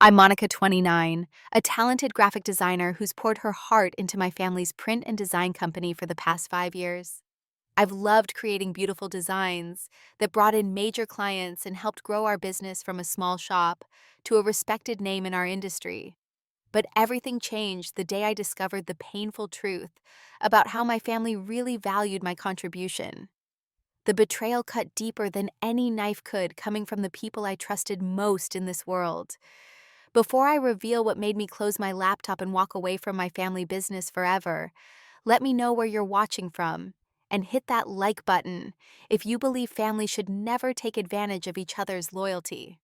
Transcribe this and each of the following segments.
I'm Monica, 29, a talented graphic designer who's poured her heart into my family's print and design company for the past 5 years. I've loved creating beautiful designs that brought in major clients and helped grow our business from a small shop to a respected name in our industry. But everything changed the day I discovered the painful truth about how my family really valued my contribution. The betrayal cut deeper than any knife could, coming from the people I trusted most in this world. Before I reveal what made me close my laptop and walk away from my family business forever, let me know where you're watching from and hit that like button if you believe families should never take advantage of each other's loyalty.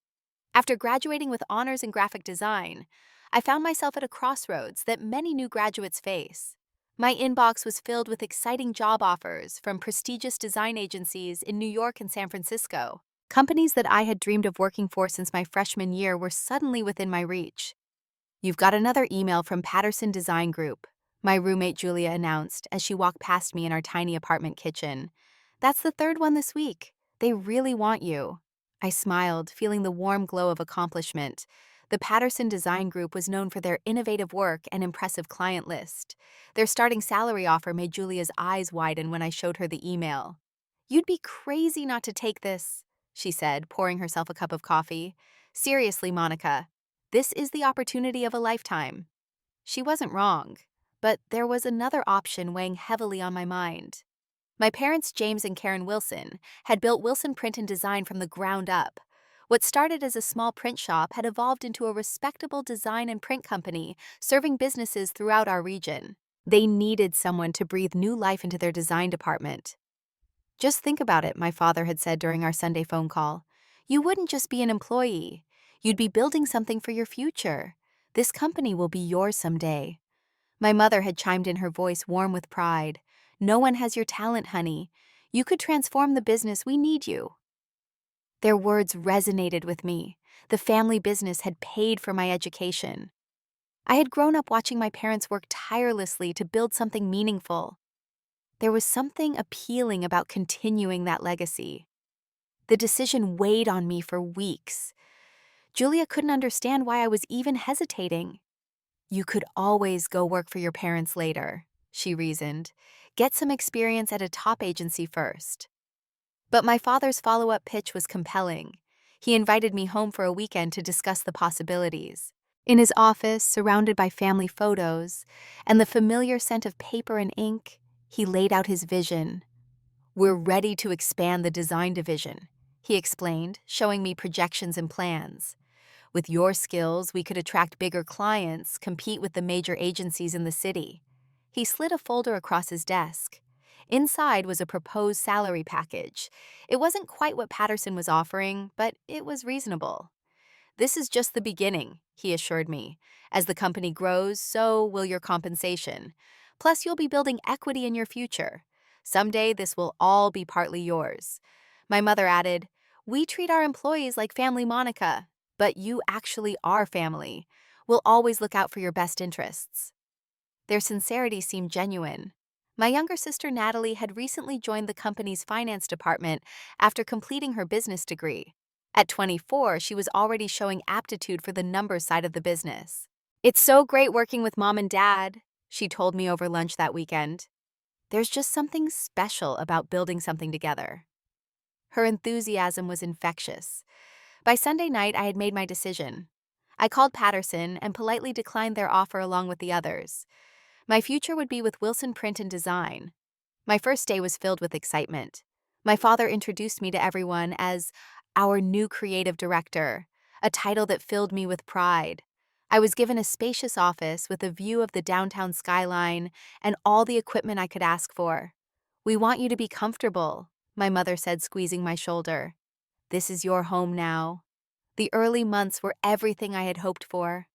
After graduating with honors in graphic design, I found myself at a crossroads that many new graduates face. My inbox was filled with exciting job offers from prestigious design agencies in New York and San Francisco. Companies that I had dreamed of working for since my freshman year were suddenly within my reach. "You've got another email from Patterson Design Group," my roommate Julia announced as she walked past me in our tiny apartment kitchen. "That's the third one this week. They really want you." I smiled, feeling the warm glow of accomplishment. The Patterson Design Group was known for their innovative work and impressive client list. Their starting salary offer made Julia's eyes widen when I showed her the email. "You'd be crazy not to take this," she said, pouring herself a cup of coffee. "Seriously, Monica, this is the opportunity of a lifetime." She wasn't wrong, but there was another option weighing heavily on my mind. My parents, James and Karen Wilson, had built Wilson Print and Design from the ground up. What started as a small print shop had evolved into a respectable design and print company serving businesses throughout our region. They needed someone to breathe new life into their design department. "Just think about it," my father had said during our Sunday phone call. "You wouldn't just be an employee. You'd be building something for your future. This company will be yours someday." My mother had chimed in, her voice warm with pride. "No one has your talent, honey. You could transform the business. We need you." Their words resonated with me. The family business had paid for my education. I had grown up watching my parents work tirelessly to build something meaningful. There was something appealing about continuing that legacy. The decision weighed on me for weeks. Julia couldn't understand why I was even hesitating. "You could always go work for your parents later," she reasoned. "Get some experience at a top agency first." But my father's follow-up pitch was compelling. He invited me home for a weekend to discuss the possibilities. In his office, surrounded by family photos and the familiar scent of paper and ink, he laid out his vision. "We're ready to expand the design division," he explained, showing me projections and plans. "With your skills, we could attract bigger clients, compete with the major agencies in the city." He slid a folder across his desk. Inside was a proposed salary package. It wasn't quite what Patterson was offering, but it was reasonable. "This is just the beginning," he assured me. "As the company grows, so will your compensation. Plus, you'll be building equity in your future. Someday, this will all be partly yours." My mother added, "We treat our employees like family, Monica, but you actually are family. We'll always look out for your best interests." Their sincerity seemed genuine. My younger sister Natalie had recently joined the company's finance department after completing her business degree. At 24, she was already showing aptitude for the numbers side of the business. "It's so great working with Mom and Dad," she told me over lunch that weekend. "There's just something special about building something together." Her enthusiasm was infectious. By Sunday night, I had made my decision. I called Patterson and politely declined their offer along with the others. My future would be with Wilson Print and Design. My first day was filled with excitement. My father introduced me to everyone as our new creative director, a title that filled me with pride. I was given a spacious office with a view of the downtown skyline and all the equipment I could ask for. "We want you to be comfortable," my mother said, squeezing my shoulder. "This is your home now." The early months were everything I had hoped for.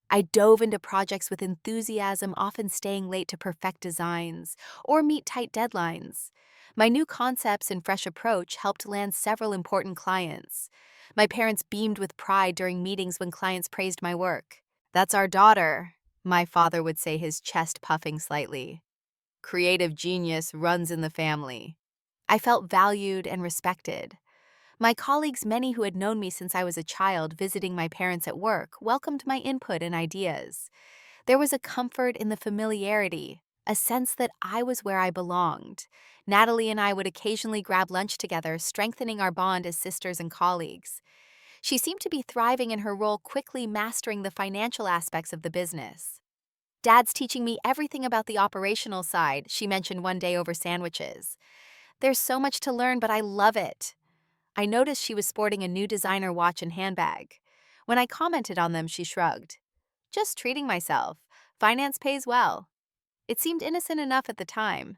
I dove into projects with enthusiasm, often staying late to perfect designs or meet tight deadlines. My new concepts and fresh approach helped land several important clients. My parents beamed with pride during meetings when clients praised my work. "That's our daughter," my father would say, his chest puffing slightly. "Creative genius runs in the family." I felt valued and respected. My colleagues, many who had known me since I was a child visiting my parents at work, welcomed my input and ideas. There was a comfort in the familiarity, a sense that I was where I belonged. Natalie and I would occasionally grab lunch together, strengthening our bond as sisters and colleagues. She seemed to be thriving in her role, quickly mastering the financial aspects of the business. Dad's teaching me everything about the operational side, she mentioned one day over sandwiches. There's so much to learn, but I love it. I noticed she was sporting a new designer watch and handbag. When I commented on them, she shrugged. Just treating myself. Finance pays well. It seemed innocent enough at the time.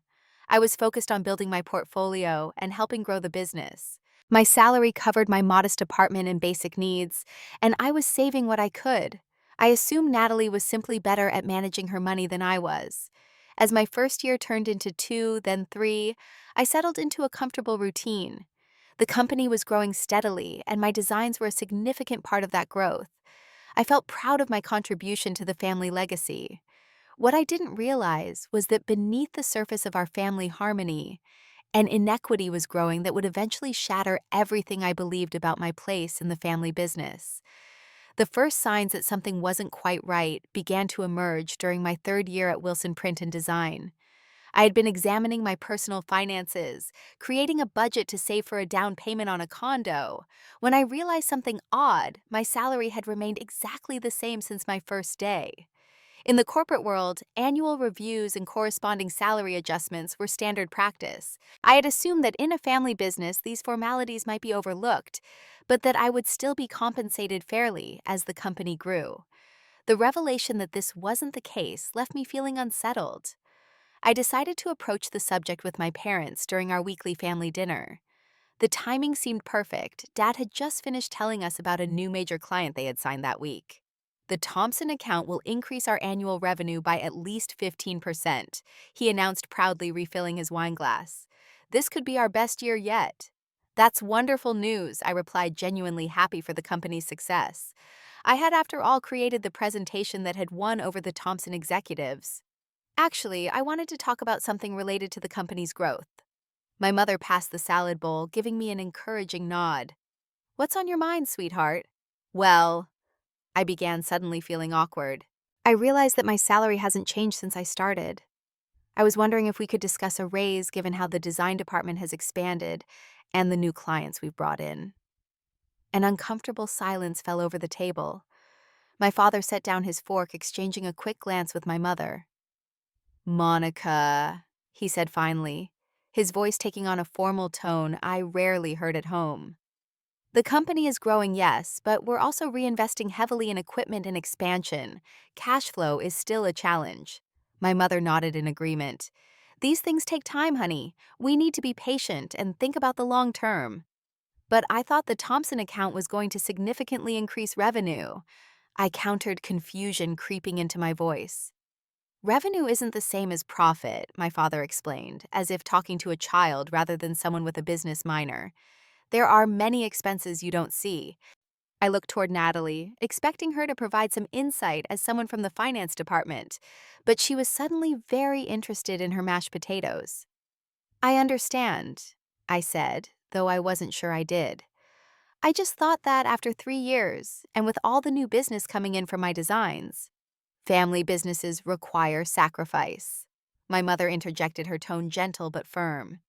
I was focused on building my portfolio and helping grow the business. My salary covered my modest apartment and basic needs, and I was saving what I could. I assumed Natalie was simply better at managing her money than I was. As my first year turned into 2, then 3, I settled into a comfortable routine. The company was growing steadily, and my designs were a significant part of that growth. I felt proud of my contribution to the family legacy. What I didn't realize was that beneath the surface of our family harmony, an inequity was growing that would eventually shatter everything I believed about my place in the family business. The first signs that something wasn't quite right began to emerge during my 3rd year at Wilson Print and Design. I had been examining my personal finances, creating a budget to save for a down payment on a condo. When I realized something odd, my salary had remained exactly the same since my first day. In the corporate world, annual reviews and corresponding salary adjustments were standard practice. I had assumed that in a family business these formalities might be overlooked, but that I would still be compensated fairly as the company grew. The revelation that this wasn't the case left me feeling unsettled. I decided to approach the subject with my parents during our weekly family dinner. The timing seemed perfect. Dad had just finished telling us about a new major client they had signed that week. The Thompson account will increase our annual revenue by at least 15%, he announced proudly, refilling his wine glass. This could be our best year yet. That's wonderful news, I replied, genuinely happy for the company's success. I had, after all, created the presentation that had won over the Thompson executives. Actually, I wanted to talk about something related to the company's growth. My mother passed the salad bowl, giving me an encouraging nod. What's on your mind, sweetheart? Well, I began, suddenly feeling awkward. I realized that my salary hasn't changed since I started. I was wondering if we could discuss a raise given how the design department has expanded and the new clients we've brought in. An uncomfortable silence fell over the table. My father set down his fork, exchanging a quick glance with my mother. Monica, he said finally, his voice taking on a formal tone I rarely heard at home. The company is growing, yes, but we're also reinvesting heavily in equipment and expansion. Cash flow is still a challenge. My mother nodded in agreement. These things take time, honey. We need to be patient and think about the long term. But I thought the Thompson account was going to significantly increase revenue. I countered, confusion creeping into my voice. Revenue isn't the same as profit, my father explained, as if talking to a child rather than someone with a business minor. There are many expenses you don't see. I looked toward Natalie, expecting her to provide some insight as someone from the finance department, but she was suddenly very interested in her mashed potatoes. I understand, I said, though I wasn't sure I did. I just thought that after 3 years, and with all the new business coming in from my designs, family businesses require sacrifice. My mother interjected, her tone gentle but firm.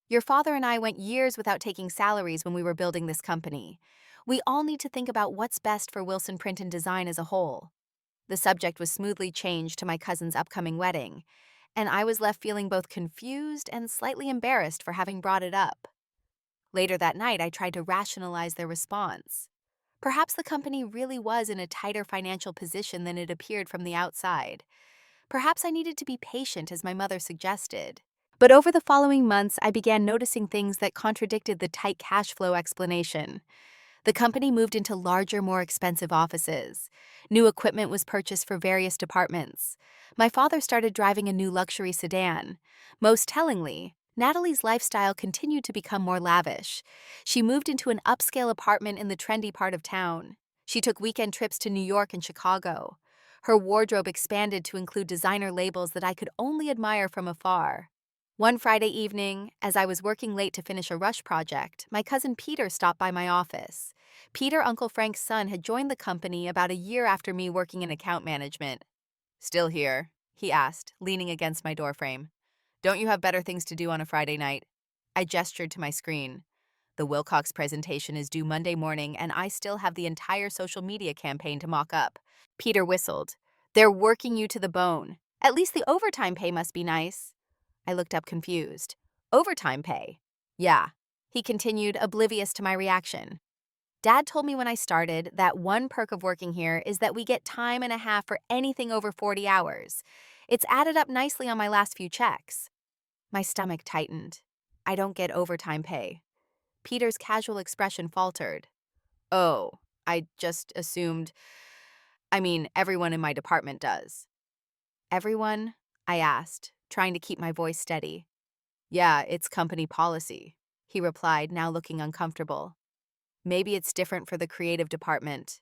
Your father and I went years without taking salaries when we were building this company. We all need to think about what's best for Wilson Print and Design as a whole. The subject was smoothly changed to my cousin's upcoming wedding, and I was left feeling both confused and slightly embarrassed for having brought it up. Later that night, I tried to rationalize their response. Perhaps the company really was in a tighter financial position than it appeared from the outside. Perhaps I needed to be patient, as my mother suggested. But over the following months, I began noticing things that contradicted the tight cash flow explanation. The company moved into larger, more expensive offices. New equipment was purchased for various departments. My father started driving a new luxury sedan. Most tellingly, Natalie's lifestyle continued to become more lavish. She moved into an upscale apartment in the trendy part of town. She took weekend trips to New York and Chicago. Her wardrobe expanded to include designer labels that I could only admire from afar. One Friday evening, as I was working late to finish a rush project, my cousin Peter stopped by my office. Peter, Uncle Frank's son, had joined the company about a year after me working in account management. "Still here?" he asked, leaning against my doorframe. "Don't you have better things to do on a Friday night?" I gestured to my screen. The Wilcox presentation is due Monday morning, and I still have the entire social media campaign to mock up. Peter whistled. "They're working you to the bone. At least the overtime pay must be nice." I looked up confused. "Overtime pay?" "Yeah," he continued, oblivious to my reaction. "Dad told me when I started that one perk of working here is that we get time and a half for anything over 40 hours. It's added up nicely on my last few checks." My stomach tightened. "I don't get overtime pay." Peter's casual expression faltered. "Oh, I just assumed. I mean, everyone in my department does." "Everyone?" I asked, trying to keep my voice steady. "Yeah, it's company policy," he replied, now looking uncomfortable. "Maybe it's different for the creative department."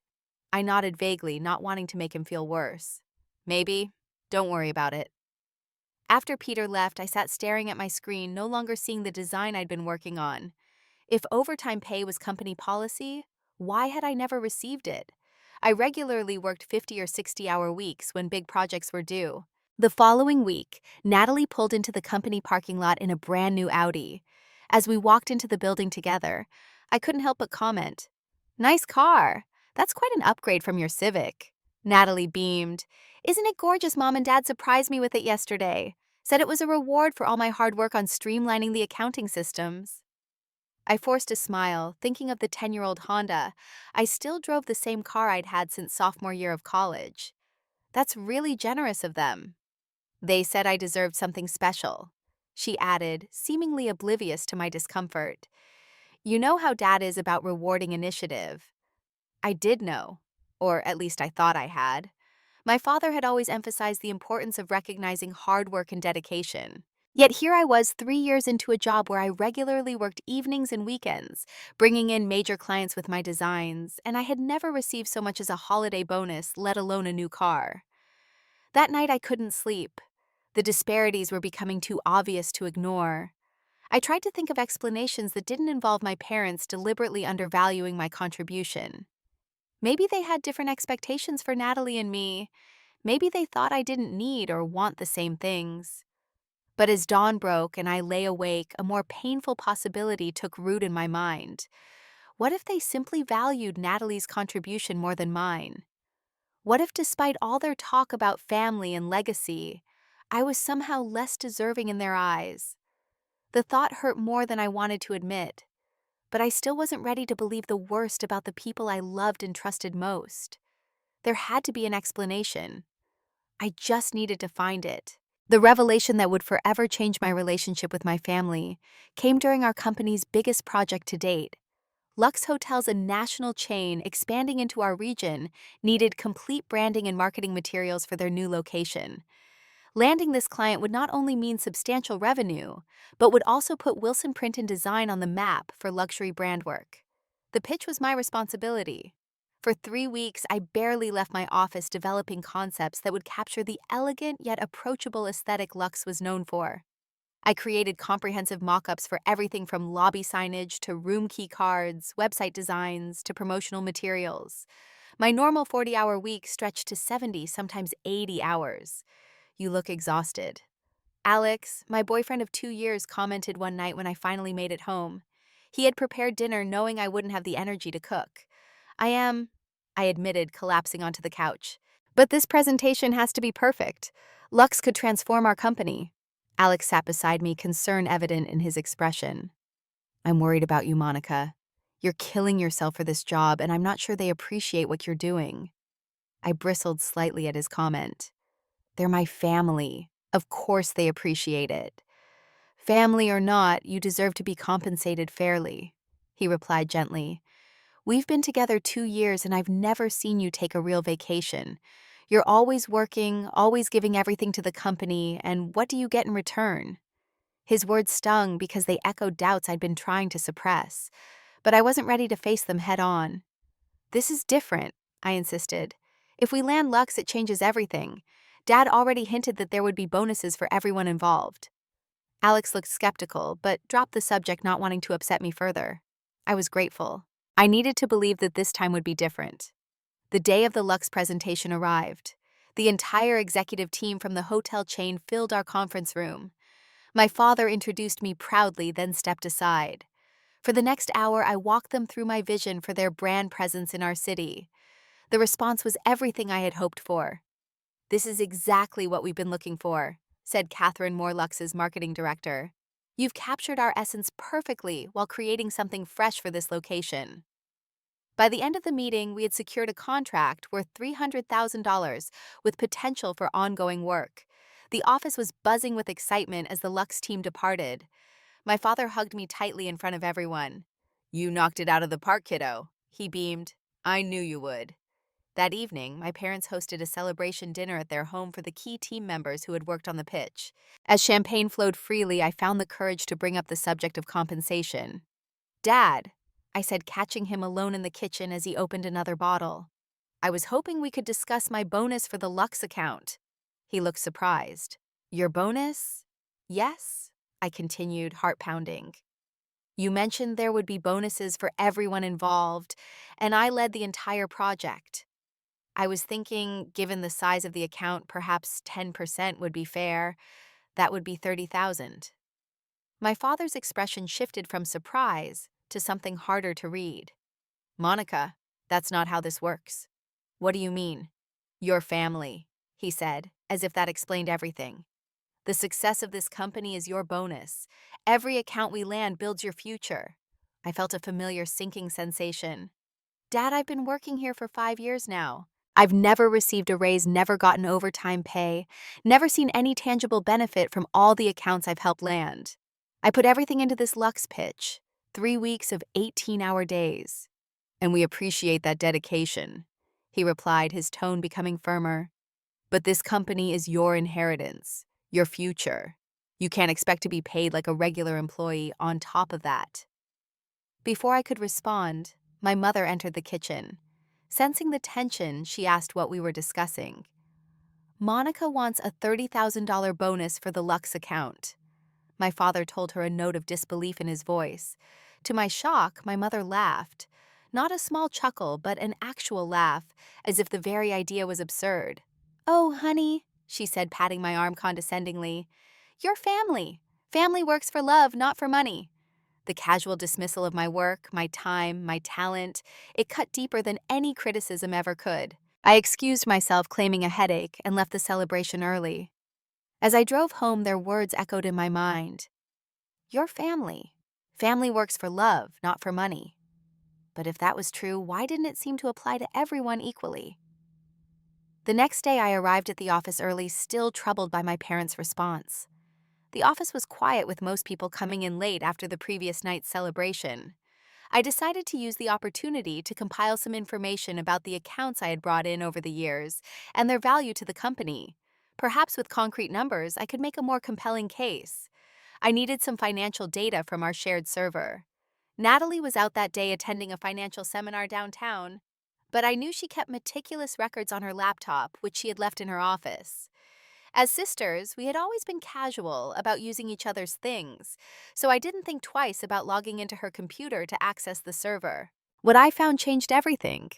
I nodded vaguely, not wanting to make him feel worse. "Maybe. Don't worry about it." After Peter left, I sat staring at my screen, no longer seeing the design I'd been working on. If overtime pay was company policy, why had I never received it? I regularly worked 50 or 60-hour weeks when big projects were due. The following week, Natalie pulled into the company parking lot in a brand new Audi. As we walked into the building together, I couldn't help but comment, "Nice car. That's quite an upgrade from your Civic." Natalie beamed. "Isn't it gorgeous? Mom and Dad surprised me with it yesterday. Said it was a reward for all my hard work on streamlining the accounting systems." I forced a smile, thinking of the 10-year-old Honda. I still drove the same car I'd had since sophomore year of college. "That's really generous of them." "They said I deserved something special," she added, seemingly oblivious to my discomfort. "You know how Dad is about rewarding initiative." I did know, or at least I thought I had. My father had always emphasized the importance of recognizing hard work and dedication. Yet here I was 3 years into a job where I regularly worked evenings and weekends, bringing in major clients with my designs, and I had never received so much as a holiday bonus, let alone a new car. That night I couldn't sleep. The disparities were becoming too obvious to ignore. I tried to think of explanations that didn't involve my parents deliberately undervaluing my contribution. Maybe they had different expectations for Natalie and me. Maybe they thought I didn't need or want the same things. But as dawn broke and I lay awake, a more painful possibility took root in my mind. What if they simply valued Natalie's contribution more than mine? What if, despite all their talk about family and legacy, I was somehow less deserving in their eyes? The thought hurt more than I wanted to admit, but I still wasn't ready to believe the worst about the people I loved and trusted most. There had to be an explanation. I just needed to find it. The revelation that would forever change my relationship with my family came during our company's biggest project to date. Lux Hotels, a national chain expanding into our region, needed complete branding and marketing materials for their new location. Landing this client would not only mean substantial revenue, but would also put Wilson Print and Design on the map for luxury brand work. The pitch was my responsibility. For 3 weeks, I barely left my office developing concepts that would capture the elegant yet approachable aesthetic Lux was known for. I created comprehensive mock-ups for everything from lobby signage to room key cards, website designs, to promotional materials. My normal 40-hour week stretched to 70, sometimes 80 hours. "You look exhausted." Alex, my boyfriend of 2 years, commented one night when I finally made it home. He had prepared dinner knowing I wouldn't have the energy to cook. I admitted, collapsing onto the couch. "But this presentation has to be perfect. Lux could transform our company." Alex sat beside me, concern evident in his expression. "I'm worried about you, Monica. You're killing yourself for this job, and I'm not sure they appreciate what you're doing." I bristled slightly at his comment. "They're my family. Of course they appreciate it." "Family or not, you deserve to be compensated fairly," he replied gently. "We've been together 2 years and I've never seen you take a real vacation. You're always working, always giving everything to the company, and what do you get in return?" His words stung because they echoed doubts I'd been trying to suppress, but I wasn't ready to face them head on. "This is different," I insisted. "If we land Lux, it changes everything. Dad already hinted that there would be bonuses for everyone involved." Alex looked skeptical, but dropped the subject, not wanting to upset me further. I was grateful. I needed to believe that this time would be different. The day of the Lux presentation arrived. The entire executive team from the hotel chain filled our conference room. My father introduced me proudly, then stepped aside. For the next hour, I walked them through my vision for their brand presence in our city. The response was everything I had hoped for. "This is exactly what we've been looking for," said Catherine Morlux's marketing director. "You've captured our essence perfectly while creating something fresh for this location." By the end of the meeting, we had secured a contract worth $300,000 with potential for ongoing work. The office was buzzing with excitement as the Lux team departed. My father hugged me tightly in front of everyone. "You knocked it out of the park, kiddo," he beamed. "I knew you would." That evening, my parents hosted a celebration dinner at their home for the key team members who had worked on the pitch. As champagne flowed freely, I found the courage to bring up the subject of compensation. "Dad," I said, catching him alone in the kitchen as he opened another bottle. "I was hoping we could discuss my bonus for the Lux account." He looked surprised. "Your bonus?" "Yes," I continued, heart pounding. "You mentioned there would be bonuses for everyone involved, and I led the entire project. I was thinking, given the size of the account, perhaps 10% would be fair. That would be 30,000. My father's expression shifted from surprise to something harder to read. "Monica, that's not how this works." "What do you mean?" "Your family," he said, as if that explained everything. "The success of this company is your bonus. Every account we land builds your future." I felt a familiar sinking sensation. "Dad, I've been working here for 5 years now. I've never received a raise, never gotten overtime pay, never seen any tangible benefit from all the accounts I've helped land. I put everything into this Lux pitch, 3 weeks of 18-hour days." "And we appreciate that dedication," he replied, his tone becoming firmer. "But this company is your inheritance, your future. You can't expect to be paid like a regular employee on top of that." Before I could respond, my mother entered the kitchen. Sensing the tension, she asked what we were discussing. "Monica wants a $30,000 bonus for the Lux account." My father told her, a note of disbelief in his voice. To my shock, my mother laughed. Not a small chuckle, but an actual laugh, as if the very idea was absurd. "Oh, honey," she said, patting my arm condescendingly. "Your family. Family works for love, not for money." The casual dismissal of my work, my time, my talent, it cut deeper than any criticism ever could. I excused myself, claiming a headache, and left the celebration early. As I drove home, their words echoed in my mind. Your family. Family works for love, not for money. But if that was true, why didn't it seem to apply to everyone equally? The next day, I arrived at the office early, still troubled by my parents' response. The office was quiet, with most people coming in late after the previous night's celebration. I decided to use the opportunity to compile some information about the accounts I had brought in over the years and their value to the company. Perhaps with concrete numbers, I could make a more compelling case. I needed some financial data from our shared server. Natalie was out that day attending a financial seminar downtown, but I knew she kept meticulous records on her laptop, which she had left in her office. As sisters, we had always been casual about using each other's things, so I didn't think twice about logging into her computer to access the server. What I found changed everything.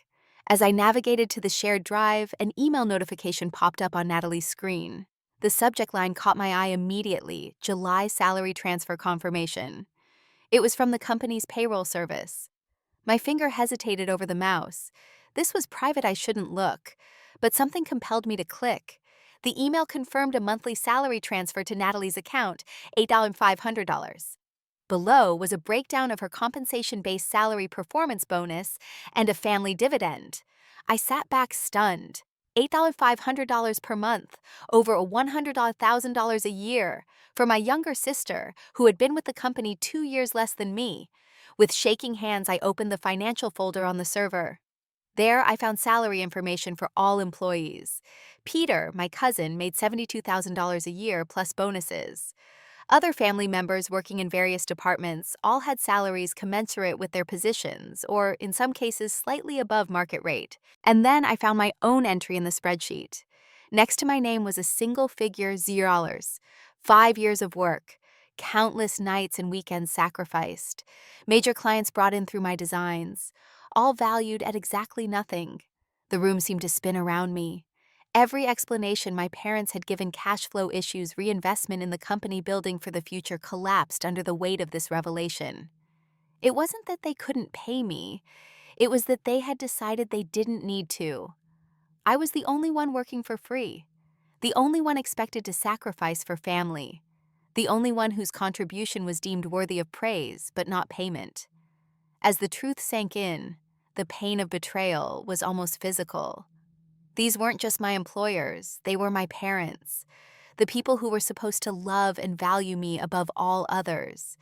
As I navigated to the shared drive, an email notification popped up on Natalie's screen. The subject line caught my eye immediately: July salary transfer confirmation. It was from the company's payroll service. My finger hesitated over the mouse. This was private, I shouldn't look, but something compelled me to click. The email confirmed a monthly salary transfer to Natalie's account, $8,500. Below was a breakdown of her compensation-based salary performance bonus and a family dividend. I sat back stunned. $8,500 per month, over $100,000 a year, for my younger sister, who had been with the company 2 years less than me. With shaking hands, I opened the financial folder on the server. There, I found salary information for all employees. Peter, my cousin, made $72,000 a year plus bonuses. Other family members working in various departments all had salaries commensurate with their positions, or in some cases slightly above market rate. And then I found my own entry in the spreadsheet. Next to my name was a single figure $0. 5 years of work. Countless nights and weekends sacrificed. Major clients brought in through my designs, all valued at exactly nothing. The room seemed to spin around me. Every explanation my parents had given cash flow issues, reinvestment in the company building for the future collapsed under the weight of this revelation. It wasn't that they couldn't pay me, it was that they had decided they didn't need to. I was the only one working for free, the only one expected to sacrifice for family, the only one whose contribution was deemed worthy of praise but not payment. As the truth sank in, the pain of betrayal was almost physical. These weren't just my employers, they were my parents, the people who were supposed to love and value me above all others.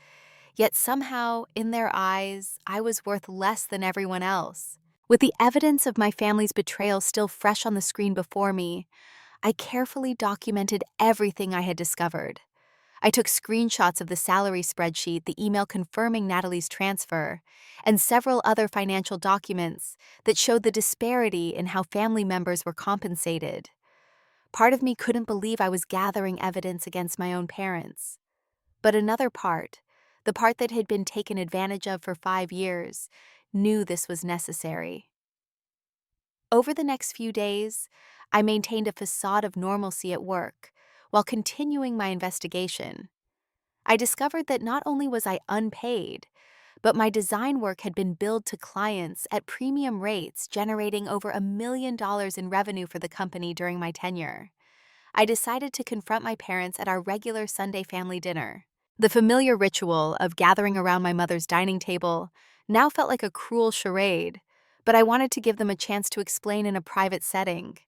Yet somehow, in their eyes, I was worth less than everyone else. With the evidence of my family's betrayal still fresh on the screen before me, I carefully documented everything I had discovered. I took screenshots of the salary spreadsheet, the email confirming Natalie's transfer, and several other financial documents that showed the disparity in how family members were compensated. Part of me couldn't believe I was gathering evidence against my own parents. But another part, the part that had been taken advantage of for 5 years, knew this was necessary. Over the next few days, I maintained a facade of normalcy at work while continuing my investigation. I discovered that not only was I unpaid, but my design work had been billed to clients at premium rates, generating over $1 million in revenue for the company during my tenure. I decided to confront my parents at our regular Sunday family dinner. The familiar ritual of gathering around my mother's dining table now felt like a cruel charade, but I wanted to give them a chance to explain in a private setting.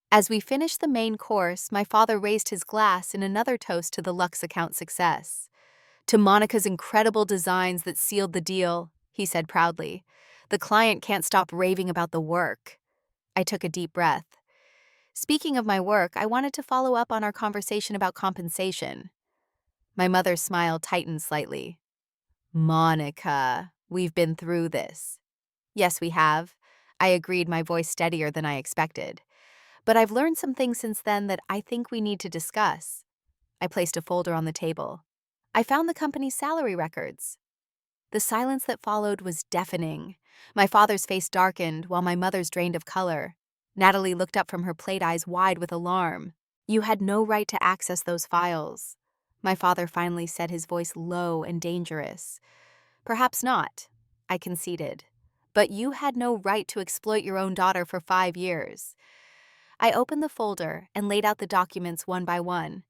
As we finished the main course, my father raised his glass in another toast to the Lux account's success. To Monica's incredible designs that sealed the deal, he said proudly. The client can't stop raving about the work. I took a deep breath. Speaking of my work, I wanted to follow up on our conversation about compensation. My mother's smile tightened slightly. Monica, we've been through this. Yes, we have. I agreed, my voice steadier than I expected. But I've learned some things since then that I think we need to discuss. I placed a folder on the table. I found the company's salary records. The silence that followed was deafening. My father's face darkened while my mother's drained of color. Natalie looked up from her plate, eyes wide with alarm. You had no right to access those files. My father finally said, his voice low and dangerous. Perhaps not, I conceded. But you had no right to exploit your own daughter for 5 years. I opened the folder and laid out the documents one by one.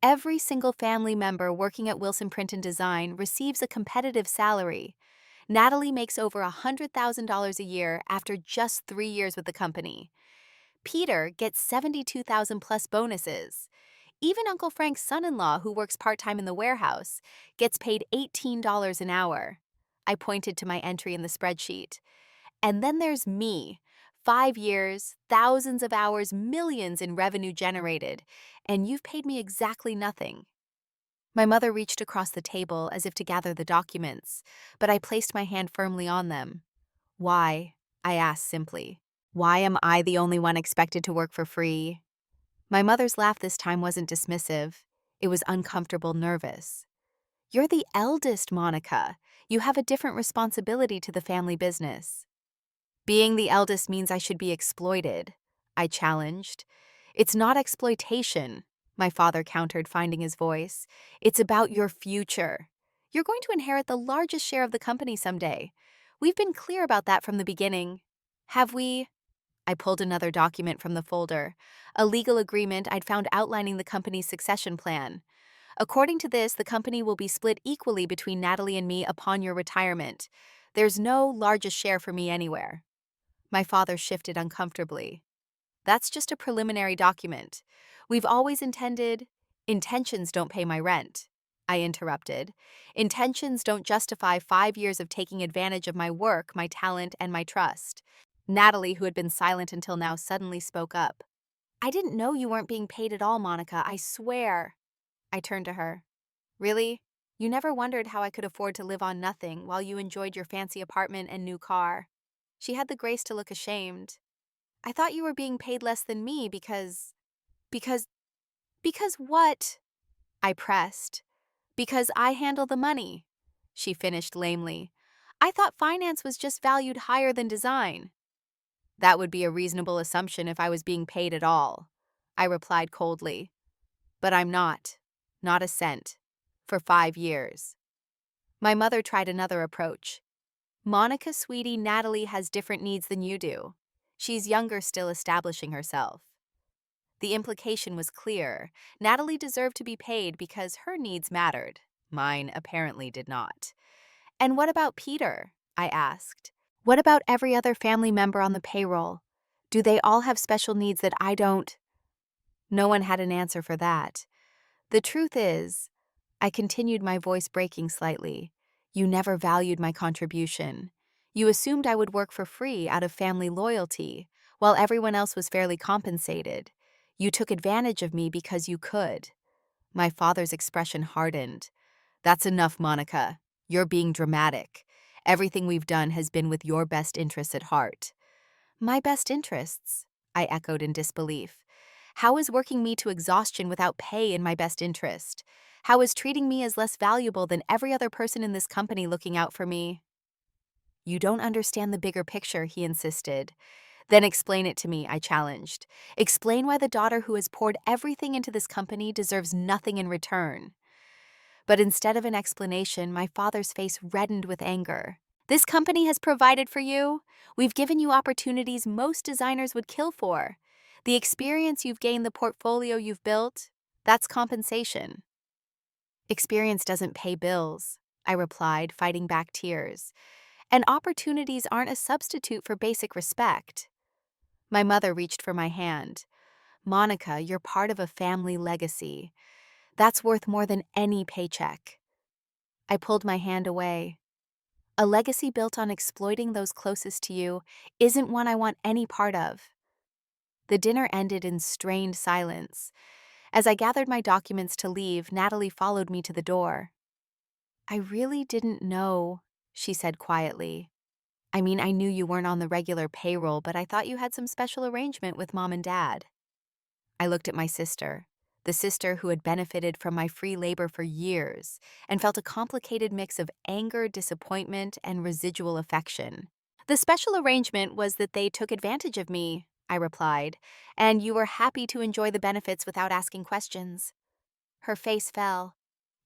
Every single family member working at Wilson Print and Design receives a competitive salary. Natalie makes over $100,000 a year after just 3 years with the company. Peter gets $72,000 plus bonuses. Even Uncle Frank's son-in-law, who works part-time in the warehouse, gets paid $18 an hour. I pointed to my entry in the spreadsheet. And then there's me. 5 years, thousands of hours, millions in revenue generated, and you've paid me exactly nothing. My mother reached across the table as if to gather the documents, but I placed my hand firmly on them. Why? I asked simply. Why am I the only one expected to work for free? My mother's laugh this time wasn't dismissive. It was uncomfortable, nervous. You're the eldest, Monica. You have a different responsibility to the family business. Being the eldest means I should be exploited, I challenged. It's not exploitation, my father countered, finding his voice. It's about your future. You're going to inherit the largest share of the company someday. We've been clear about that from the beginning. Have we? I pulled another document from the folder, a legal agreement I'd found outlining the company's succession plan. According to this, the company will be split equally between Natalie and me upon your retirement. There's no largest share for me anywhere. My father shifted uncomfortably. That's just a preliminary document. We've always intended— Intentions don't pay my rent, I interrupted. Intentions don't justify 5 years of taking advantage of my work, my talent, and my trust. Natalie, who had been silent until now, suddenly spoke up. I didn't know you weren't being paid at all, Monica, I swear. I turned to her. Really? You never wondered how I could afford to live on nothing while you enjoyed your fancy apartment and new car? She had the grace to look ashamed. I thought you were being paid less than me because— Because what? I pressed. Because I handle the money, she finished lamely. I thought finance was just valued higher than design. That would be a reasonable assumption if I was being paid at all, I replied coldly. But I'm not. Not a cent. For 5 years. My mother tried another approach. Monica, sweetie, Natalie has different needs than you do. She's younger still establishing herself. The implication was clear. Natalie deserved to be paid because her needs mattered. Mine apparently did not. And what about Peter? I asked. What about every other family member on the payroll? Do they all have special needs that I don't? No one had an answer for that. The truth is, I continued, my voice breaking slightly, you never valued my contribution. You assumed I would work for free out of family loyalty, while everyone else was fairly compensated. You took advantage of me because you could. My father's expression hardened. That's enough, Monica. You're being dramatic. Everything we've done has been with your best interests at heart. My best interests? I echoed in disbelief. How is working me to exhaustion without pay in my best interest? How is treating me as less valuable than every other person in this company looking out for me? You don't understand the bigger picture, he insisted. Then explain it to me, I challenged. Explain why the daughter who has poured everything into this company deserves nothing in return. But instead of an explanation, my father's face reddened with anger. This company has provided for you. We've given you opportunities most designers would kill for. The experience you've gained, the portfolio you've built, that's compensation. Experience doesn't pay bills, I replied, fighting back tears. And opportunities aren't a substitute for basic respect. My mother reached for my hand. Monica, you're part of a family legacy. That's worth more than any paycheck. I pulled my hand away. A legacy built on exploiting those closest to you isn't one I want any part of. The dinner ended in strained silence. As I gathered my documents to leave, Natalie followed me to the door. I really didn't know, she said quietly. I mean, I knew you weren't on the regular payroll, but I thought you had some special arrangement with Mom and Dad. I looked at my sister, the sister who had benefited from my free labor for years, and felt a complicated mix of anger, disappointment, and residual affection. The special arrangement was that they took advantage of me, I replied, and you were happy to enjoy the benefits without asking questions. Her face fell.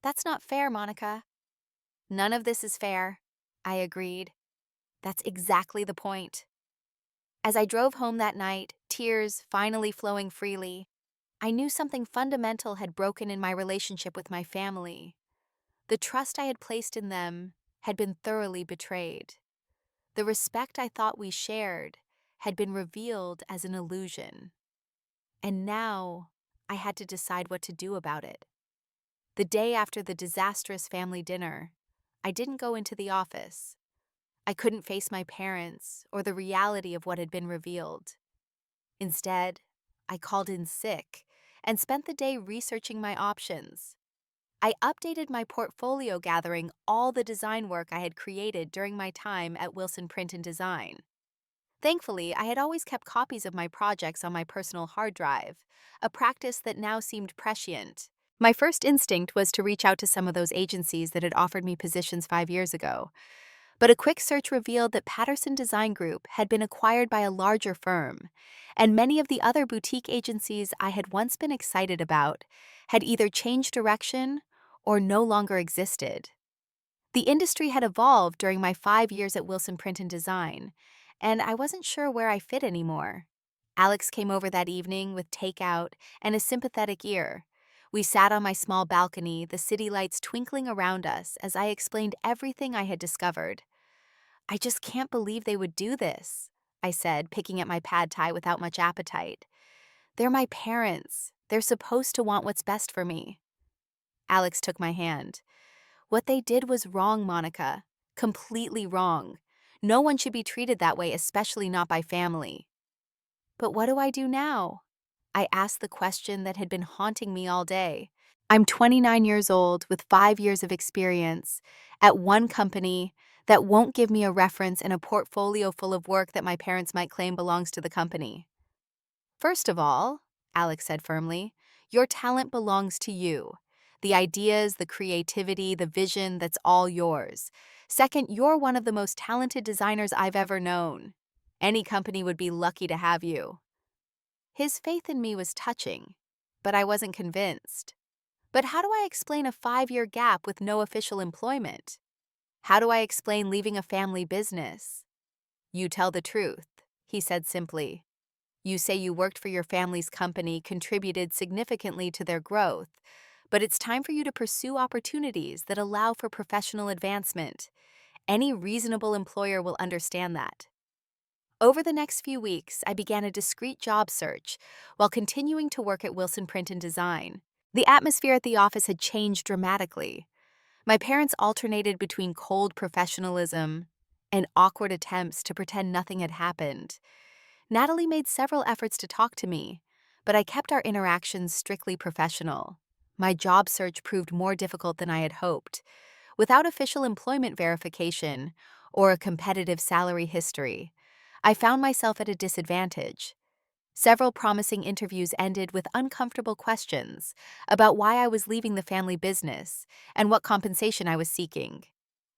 That's not fair, Monica. None of this is fair, I agreed. That's exactly the point. As I drove home that night, tears finally flowing freely, I knew something fundamental had broken in my relationship with my family. The trust I had placed in them had been thoroughly betrayed. The respect I thought we shared had been revealed as an illusion. And now I had to decide what to do about it. The day after the disastrous family dinner, I didn't go into the office. I couldn't face my parents or the reality of what had been revealed. Instead, I called in sick and spent the day researching my options. I updated my portfolio, gathering all the design work I had created during my time at Wilson Print and Design. Thankfully, I had always kept copies of my projects on my personal hard drive, a practice that now seemed prescient. My first instinct was to reach out to some of those agencies that had offered me positions 5 years ago. But a quick search revealed that Patterson Design Group had been acquired by a larger firm, and many of the other boutique agencies I had once been excited about had either changed direction or no longer existed. The industry had evolved during my 5 years at Wilson Print and Design, and I wasn't sure where I fit anymore. Alex came over that evening with takeout and a sympathetic ear. We sat on my small balcony, the city lights twinkling around us as I explained everything I had discovered. I just can't believe they would do this, I said, picking at my pad thai without much appetite. They're my parents. They're supposed to want what's best for me. Alex took my hand. What they did was wrong, Monica. Completely wrong. No one should be treated that way, especially not by family. But what do I do now? I asked the question that had been haunting me all day. I'm 29 years old with 5 years of experience at one company that won't give me a reference and a portfolio full of work that my parents might claim belongs to the company. First of all, Alex said firmly, your talent belongs to you. The ideas, the creativity, the vision, that's all yours. Second, you're one of the most talented designers I've ever known. Any company would be lucky to have you. His faith in me was touching, but I wasn't convinced. But how do I explain a 5-year gap with no official employment? How do I explain leaving a family business? You tell the truth, he said simply. You say you worked for your family's company, contributed significantly to their growth, but it's time for you to pursue opportunities that allow for professional advancement. Any reasonable employer will understand that. Over the next few weeks, I began a discreet job search while continuing to work at Wilson Print and Design. The atmosphere at the office had changed dramatically. My parents alternated between cold professionalism and awkward attempts to pretend nothing had happened. Natalie made several efforts to talk to me, but I kept our interactions strictly professional. My job search proved more difficult than I had hoped. Without official employment verification or a competitive salary history, I found myself at a disadvantage. Several promising interviews ended with uncomfortable questions about why I was leaving the family business and what compensation I was seeking.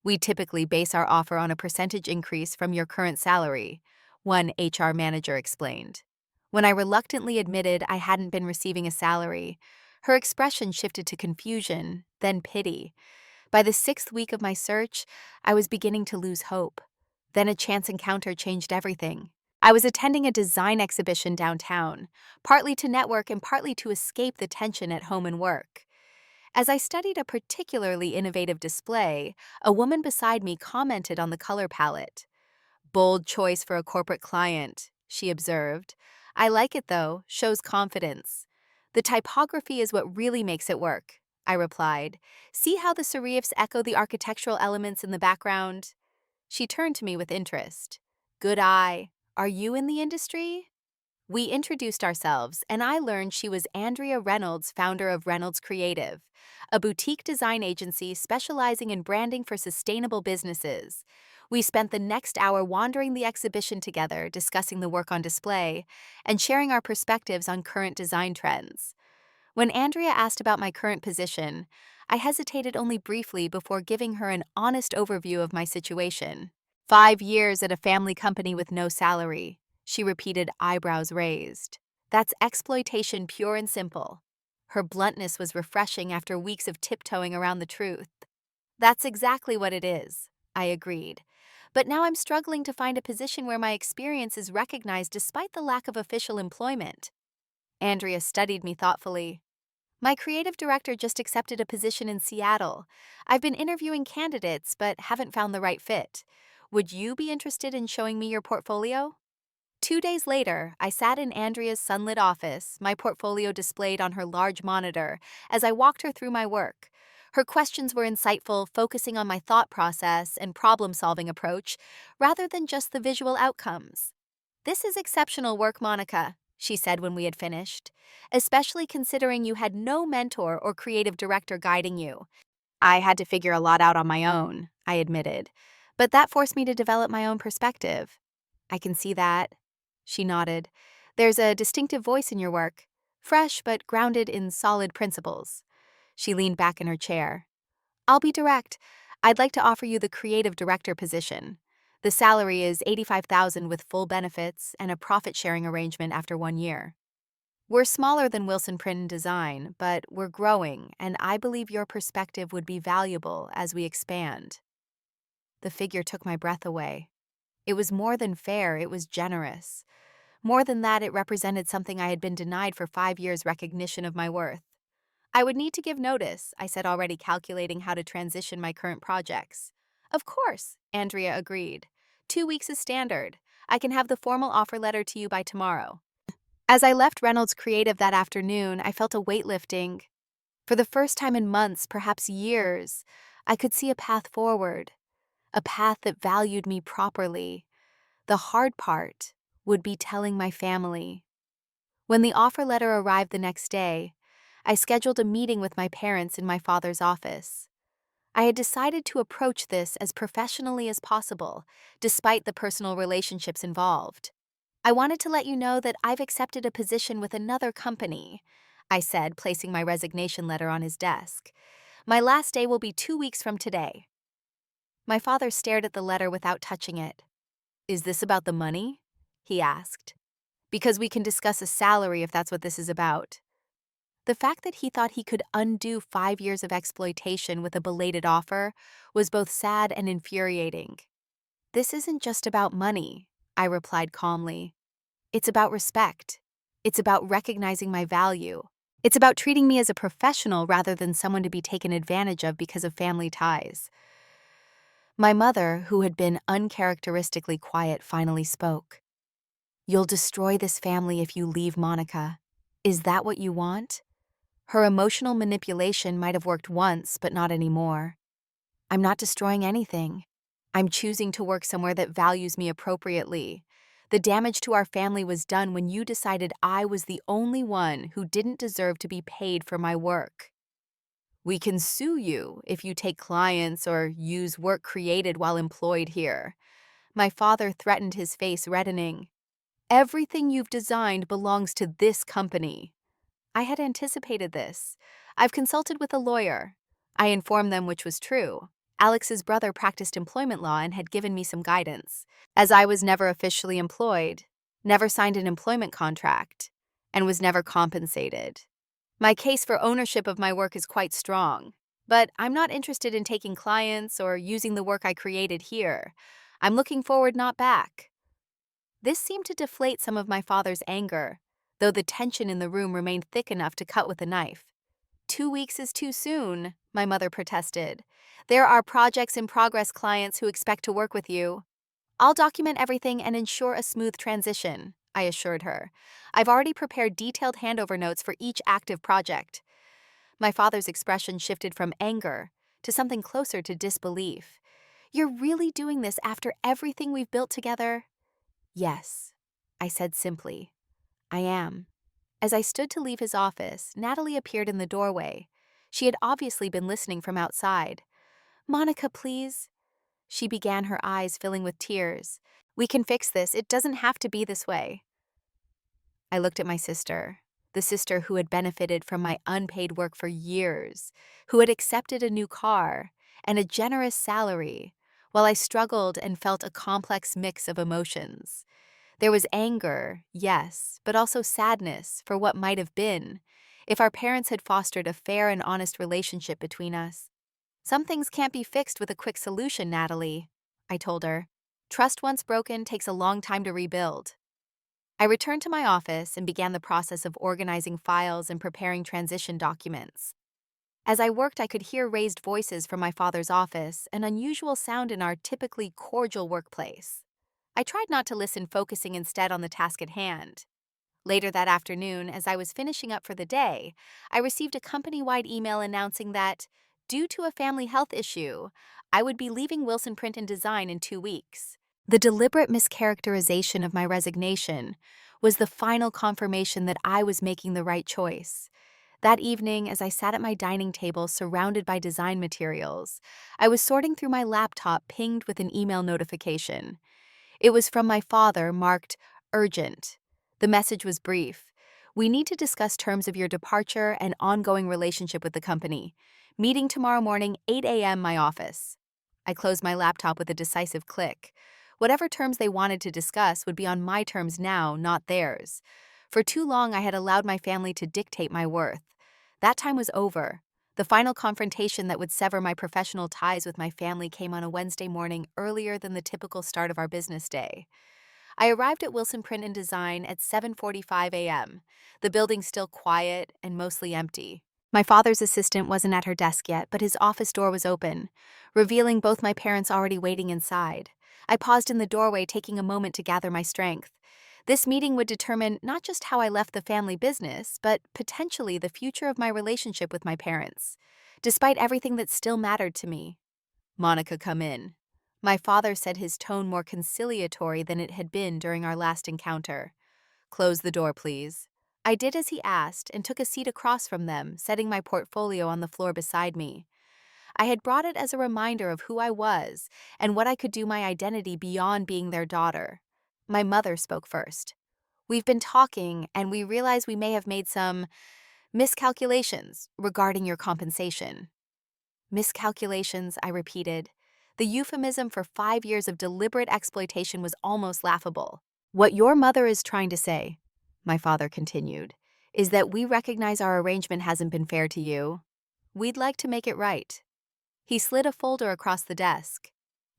We typically base our offer on a percentage increase from your current salary, one HR manager explained. When I reluctantly admitted I hadn't been receiving a salary, her expression shifted to confusion, then pity. By the 6th week of my search, I was beginning to lose hope. Then a chance encounter changed everything. I was attending a design exhibition downtown, partly to network and partly to escape the tension at home and work. As I studied a particularly innovative display, a woman beside me commented on the color palette. Bold choice for a corporate client, she observed. I like it though, shows confidence. The typography is what really makes it work, I replied. See how the serifs echo the architectural elements in the background? She turned to me with interest. Good eye. Are you in the industry? We introduced ourselves, and I learned she was Andrea Reynolds, founder of Reynolds Creative, a boutique design agency specializing in branding for sustainable businesses. We spent the next hour wandering the exhibition together, discussing the work on display, and sharing our perspectives on current design trends. When Andrea asked about my current position, I hesitated only briefly before giving her an honest overview of my situation. 5 years at a family company with no salary, she repeated, eyebrows raised. That's exploitation pure and simple. Her bluntness was refreshing after weeks of tiptoeing around the truth. That's exactly what it is, I agreed. But now I'm struggling to find a position where my experience is recognized despite the lack of official employment. Andrea studied me thoughtfully. My creative director just accepted a position in Seattle. I've been interviewing candidates but haven't found the right fit. Would you be interested in showing me your portfolio? 2 days later, I sat in Andrea's sunlit office, my portfolio displayed on her large monitor, as I walked her through my work. Her questions were insightful, focusing on my thought process and problem-solving approach, rather than just the visual outcomes. This is exceptional work, Monica, she said when we had finished, especially considering you had no mentor or creative director guiding you. I had to figure a lot out on my own, I admitted, but that forced me to develop my own perspective. I can see that. She nodded. There's a distinctive voice in your work, fresh but grounded in solid principles. She leaned back in her chair. I'll be direct. I'd like to offer you the creative director position. The salary is $85,000 with full benefits and a profit-sharing arrangement after 1 year. We're smaller than Wilson Print and Design, but we're growing, and I believe your perspective would be valuable as we expand. The figure took my breath away. It was more than fair, it was generous. More than that, it represented something I had been denied for 5 years' recognition of my worth. I would need to give notice, I said, already calculating how to transition my current projects. Of course, Andrea agreed. 2 weeks is standard. I can have the formal offer letter to you by tomorrow. As I left Reynolds Creative that afternoon, I felt a weight lifting. For the first time in months, perhaps years, I could see a path forward, a path that valued me properly. The hard part would be telling my family. When the offer letter arrived the next day, I scheduled a meeting with my parents in my father's office. I had decided to approach this as professionally as possible, despite the personal relationships involved. I wanted to let you know that I've accepted a position with another company. I said, placing my resignation letter on his desk. My last day will be 2 weeks from today. My father stared at the letter without touching it. Is this about the money? He asked. Because we can discuss a salary if that's what this is about. The fact that he thought he could undo 5 years of exploitation with a belated offer was both sad and infuriating. This isn't just about money, I replied calmly. It's about respect. It's about recognizing my value. It's about treating me as a professional rather than someone to be taken advantage of because of family ties. My mother, who had been uncharacteristically quiet, finally spoke. You'll destroy this family if you leave, Monica. Is that what you want? Her emotional manipulation might have worked once, but not anymore. I'm not destroying anything. I'm choosing to work somewhere that values me appropriately. The damage to our family was done when you decided I was the only one who didn't deserve to be paid for my work. We can sue you if you take clients or use work created while employed here. My father threatened, his face reddening. Everything you've designed belongs to this company. I had anticipated this. I've consulted with a lawyer. I informed them which was true. Alex's brother practiced employment law and had given me some guidance, as I was never officially employed, never signed an employment contract, and was never compensated. My case for ownership of my work is quite strong, but I'm not interested in taking clients or using the work I created here. I'm looking forward, not back. This seemed to deflate some of my father's anger, though the tension in the room remained thick enough to cut with a knife. 2 weeks is too soon, my mother protested. There are projects in progress, clients who expect to work with you. I'll document everything and ensure a smooth transition, I assured her. I've already prepared detailed handover notes for each active project. My father's expression shifted from anger to something closer to disbelief. You're really doing this after everything we've built together? Yes, I said simply. I am. As I stood to leave his office, Natalie appeared in the doorway. She had obviously been listening from outside. Monica, please. She began, her eyes filling with tears. We can fix this. It doesn't have to be this way. I looked at my sister, the sister who had benefited from my unpaid work for years, who had accepted a new car and a generous salary, while I struggled and felt a complex mix of emotions. There was anger, yes, but also sadness for what might have been if our parents had fostered a fair and honest relationship between us. Some things can't be fixed with a quick solution, Natalie, I told her. Trust once broken takes a long time to rebuild. I returned to my office and began the process of organizing files and preparing transition documents. As I worked, I could hear raised voices from my father's office, an unusual sound in our typically cordial workplace. I tried not to listen, focusing instead on the task at hand. Later that afternoon, as I was finishing up for the day, I received a company-wide email announcing that, due to a family health issue, I would be leaving Wilson Print and Design in 2 weeks. The deliberate mischaracterization of my resignation was the final confirmation that I was making the right choice. That evening, as I sat at my dining table surrounded by design materials, I was sorting through my laptop, pinged with an email notification. It was from my father, marked urgent. The message was brief. We need to discuss terms of your departure and ongoing relationship with the company. Meeting tomorrow morning, 8 a.m., my office. I closed my laptop with a decisive click. Whatever terms they wanted to discuss would be on my terms now, not theirs. For too long, I had allowed my family to dictate my worth. That time was over. The final confrontation that would sever my professional ties with my family came on a Wednesday morning, earlier than the typical start of our business day. I arrived at Wilson Print and Design at 7:45 a.m., the building still quiet and mostly empty. My father's assistant wasn't at her desk yet, but his office door was open, revealing both my parents already waiting inside. I paused in the doorway, taking a moment to gather my strength. This meeting would determine not just how I left the family business, but potentially the future of my relationship with my parents, despite everything that still mattered to me. Monica, come in. My father said, his tone more conciliatory than it had been during our last encounter. Close the door, please. I did as he asked and took a seat across from them, setting my portfolio on the floor beside me. I had brought it as a reminder of who I was and what I could do, my identity beyond being their daughter. My mother spoke first. We've been talking, and we realize we may have made some Miscalculations regarding your compensation. Miscalculations, I repeated. The euphemism for 5 years of deliberate exploitation was almost laughable. What your mother is trying to say, my father continued, is that we recognize our arrangement hasn't been fair to you. We'd like to make it right. He slid a folder across the desk.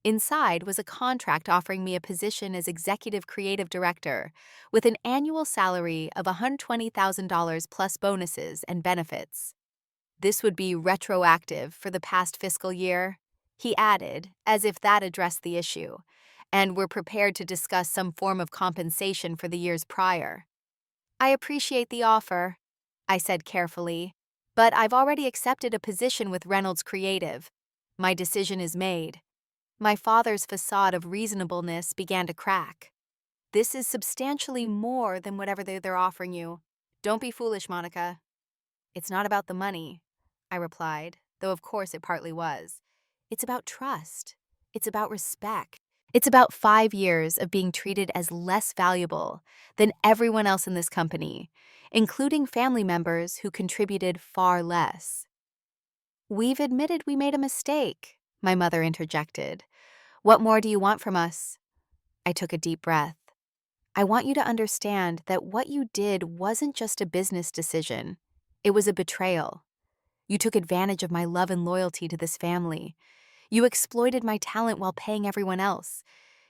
Inside was a contract offering me a position as executive creative director with an annual salary of $120,000 plus bonuses and benefits. This would be retroactive for the past fiscal year, he added, as if that addressed the issue, and we're prepared to discuss some form of compensation for the years prior. I appreciate the offer, I said carefully, but I've already accepted a position with Reynolds Creative. My decision is made. My father's facade of reasonableness began to crack. This is substantially more than whatever they're offering you. Don't be foolish, Monica. It's not about the money, I replied, though of course it partly was. It's about trust. It's about respect. It's about 5 years of being treated as less valuable than everyone else in this company, including family members who contributed far less. We've admitted we made a mistake, my mother interjected. What more do you want from us? I took a deep breath. I want you to understand that what you did wasn't just a business decision. It was a betrayal. You took advantage of my love and loyalty to this family. You exploited my talent while paying everyone else.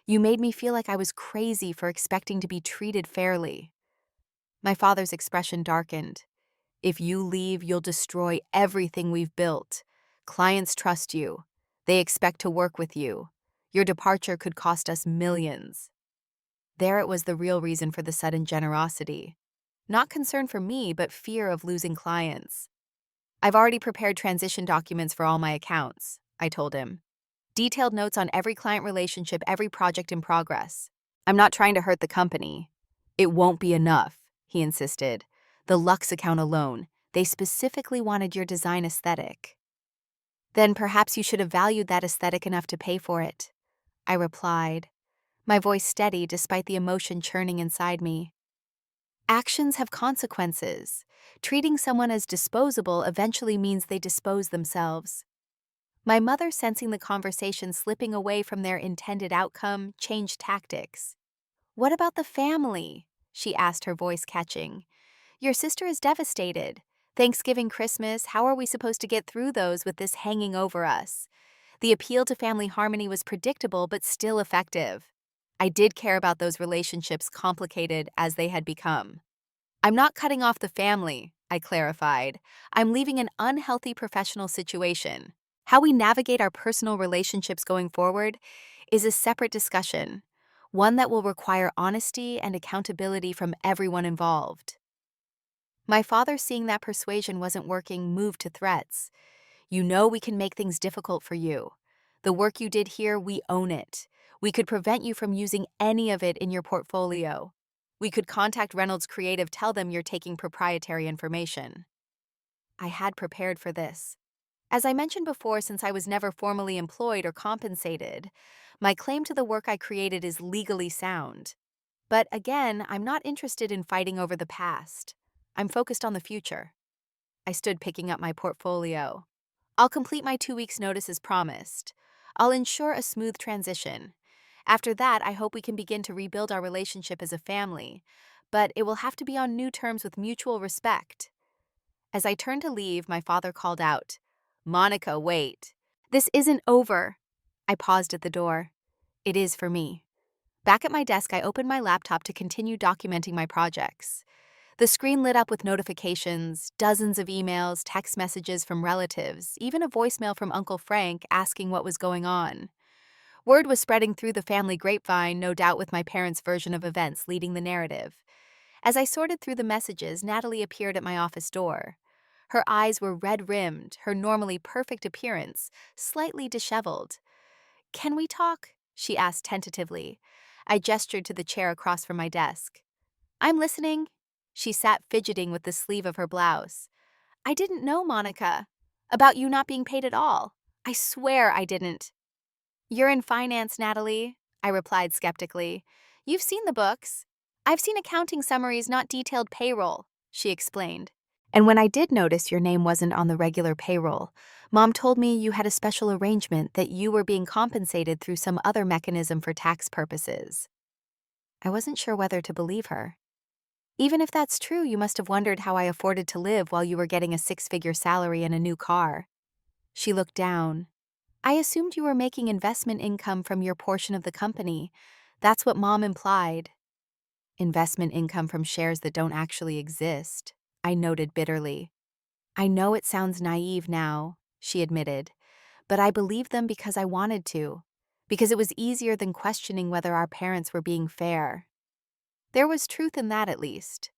You made me feel like I was crazy for expecting to be treated fairly. My father's expression darkened. If you leave, you'll destroy everything we've built. Clients trust you. They expect to work with you. Your departure could cost us millions. There it was, the real reason for the sudden generosity. Not concern for me, but fear of losing clients. I've already prepared transition documents for all my accounts, I told him. Detailed notes on every client relationship, every project in progress. I'm not trying to hurt the company. It won't be enough, he insisted. The Lux account alone, they specifically wanted your design aesthetic. Then perhaps you should have valued that aesthetic enough to pay for it, I replied, my voice steady despite the emotion churning inside me. Actions have consequences. Treating someone as disposable eventually means they dispose themselves. My mother, sensing the conversation slipping away from their intended outcome, changed tactics. What about the family? She asked, her voice catching. Your sister is devastated. Thanksgiving, Christmas, how are we supposed to get through those with this hanging over us? The appeal to family harmony was predictable but still effective. I did care about those relationships, complicated as they had become. I'm not cutting off the family, I clarified. I'm leaving an unhealthy professional situation. How we navigate our personal relationships going forward is a separate discussion, one that will require honesty and accountability from everyone involved. My father, seeing that persuasion wasn't working, moved to threats. You know we can make things difficult for you. The work you did here, we own it. We could prevent you from using any of it in your portfolio. We could contact Reynolds Creative, tell them you're taking proprietary information. I had prepared for this. As I mentioned before, since I was never formally employed or compensated, my claim to the work I created is legally sound. But again, I'm not interested in fighting over the past. I'm focused on the future. I stood, picking up my portfolio. I'll complete my 2 weeks' notice as promised. I'll ensure a smooth transition. After that, I hope we can begin to rebuild our relationship as a family, but it will have to be on new terms with mutual respect. As I turned to leave, my father called out, Monica, wait. This isn't over. I paused at the door. It is for me. Back at my desk, I opened my laptop to continue documenting my projects. The screen lit up with notifications, dozens of emails, text messages from relatives, even a voicemail from Uncle Frank asking what was going on. Word was spreading through the family grapevine, no doubt with my parents' version of events leading the narrative. As I sorted through the messages, Natalie appeared at my office door. Her eyes were red-rimmed, her normally perfect appearance slightly disheveled. Can we talk? She asked tentatively. I gestured to the chair across from my desk. I'm listening. She sat fidgeting with the sleeve of her blouse. I didn't know, Monica. About you not being paid at all. I swear I didn't. You're in finance, Natalie, I replied skeptically. You've seen the books. I've seen accounting summaries, not detailed payroll, she explained. And when I did notice your name wasn't on the regular payroll, Mom told me you had a special arrangement that you were being compensated through some other mechanism for tax purposes. I wasn't sure whether to believe her. Even if that's true, you must have wondered how I afforded to live while you were getting a six-figure salary and a new car. She looked down. I assumed you were making investment income from your portion of the company. That's what Mom implied. Investment income from shares that don't actually exist, I noted bitterly. I know it sounds naive now, she admitted, but I believed them because I wanted to, because it was easier than questioning whether our parents were being fair. There was truth in that, at least.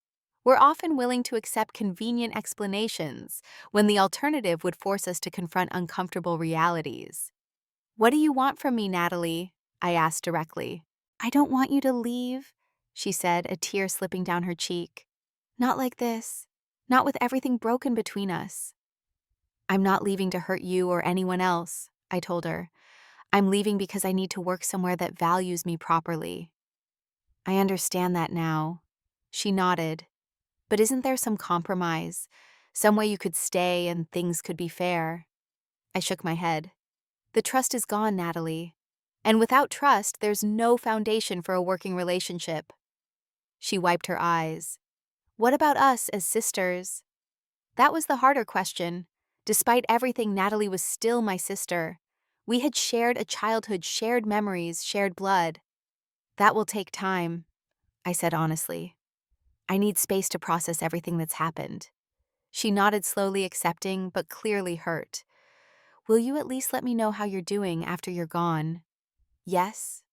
We're often willing to accept convenient explanations when the alternative would force us to confront uncomfortable realities. What do you want from me, Natalie? I asked directly. I don't want you to leave, she said, a tear slipping down her cheek. Not like this. Not with everything broken between us. I'm not leaving to hurt you or anyone else, I told her. I'm leaving because I need to work somewhere that values me properly. I understand that now. She nodded. But isn't there some compromise? Some way you could stay and things could be fair? I shook my head. The trust is gone, Natalie. And without trust, there's no foundation for a working relationship. She wiped her eyes. What about us as sisters? That was the harder question. Despite everything, Natalie was still my sister. We had shared a childhood, shared memories, shared blood. That will take time, I said honestly. I need space to process everything that's happened. She nodded slowly, accepting, but clearly hurt. Will you at least let me know how you're doing after you're gone? Yes,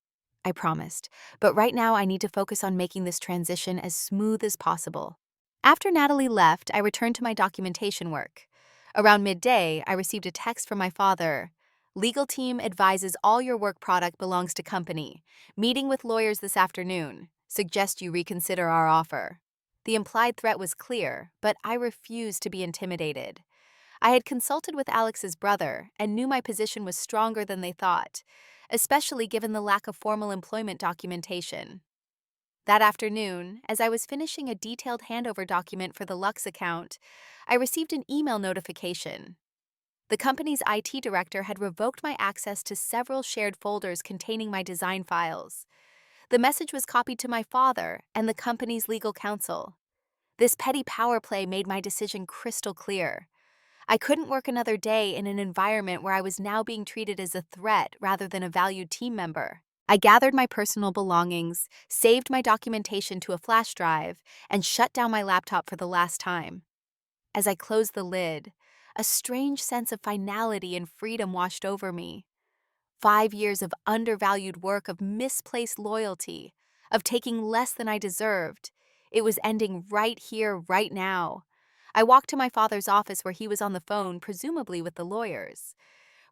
I promised, but right now I need to focus on making this transition as smooth as possible. After Natalie left, I returned to my documentation work. Around midday, I received a text from my father. Legal team advises all your work product belongs to company. Meeting with lawyers this afternoon. Suggest you reconsider our offer. The implied threat was clear, but I refused to be intimidated. I had consulted with Alex's brother and knew my position was stronger than they thought, especially given the lack of formal employment documentation. That afternoon, as I was finishing a detailed handover document for the Lux account, I received an email notification. The company's IT director had revoked my access to several shared folders containing my design files. The message was copied to my father and the company's legal counsel. This petty power play made my decision crystal clear. I couldn't work another day in an environment where I was now being treated as a threat rather than a valued team member. I gathered my personal belongings, saved my documentation to a flash drive, and shut down my laptop for the last time. As I closed the lid, a strange sense of finality and freedom washed over me. 5 years of undervalued work, of misplaced loyalty, of taking less than I deserved. It was ending right here, right now. I walked to my father's office where he was on the phone, presumably with the lawyers.